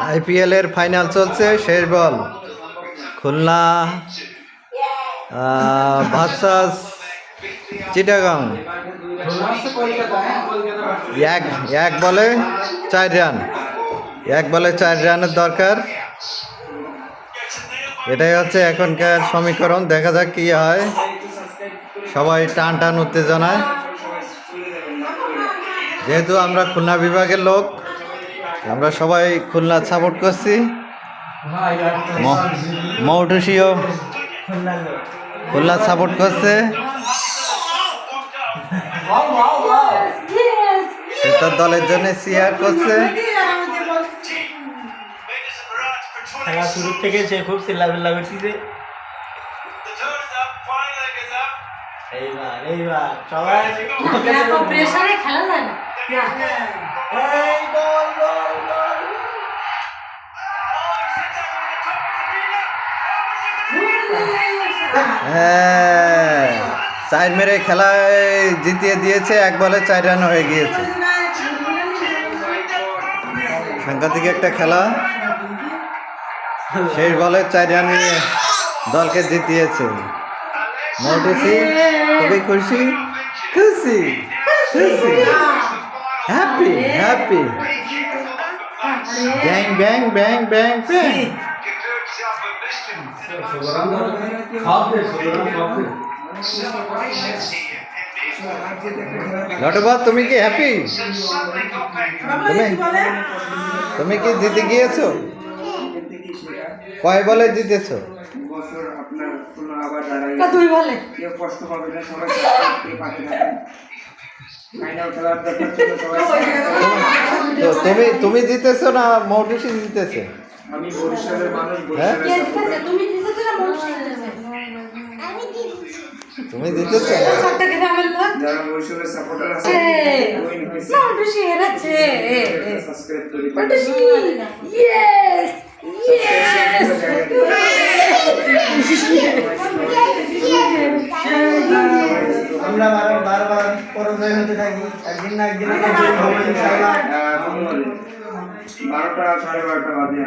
IPL এর final চলছে, শেষ বল। খুলনা ভার্সাস চিটাগাং। এক বলে 4 রান, এক বলে 4 রানের দরকার। এটাই হচ্ছে এখনকার সমীকরণ। দেখা যাক কি হয়। সবাই টান টান উত্তেজনায়। যেহেতু আমরা খুলনা বিভাগের লোক, আমরা সবাই খুলনা সাপোর্ট করছি। মৌটুসিও খুলনা সাপোর্ট করছে। সে তার দলের জন্য চিয়ার করছে। খেলা শুরু থেকে সে খুব চিল্লাবিল্লা করতেছে। এইবার সবাই প্রেসারে খেলা যায় না। চার মেরে খেলায় জিতিয়ে দিয়েছে। 1 বলে 4 রান হয়ে গিয়েছে। সাংঘাতিক একটা খেলা। শেষ বলে 4 রান নিয়ে দলকে জিতিয়েছে। মৌটুসি খুবই খুশি, খুশি খুশি, হ্যাপি হ্যাপি। ব্যাং ব্যাং ব্যাং ব্যাং ব্যাং। লটবা, তুমি কি হ্যাপি? তুমি কি জিতে গিয়েছো? কয় বলে জিতেছো? তুমি জিতেছো না মৌটুসি জিতেছে? আমি বরিশালের মানুষ। তুমি জিতেছো? যারা বরিশালের সাপোর্টার আছে সাবস্ক্রাইব করে আমরা বারবার পরাজয় হতে থাকি, একদিন না একদিন 12টা 12:30 বাজে।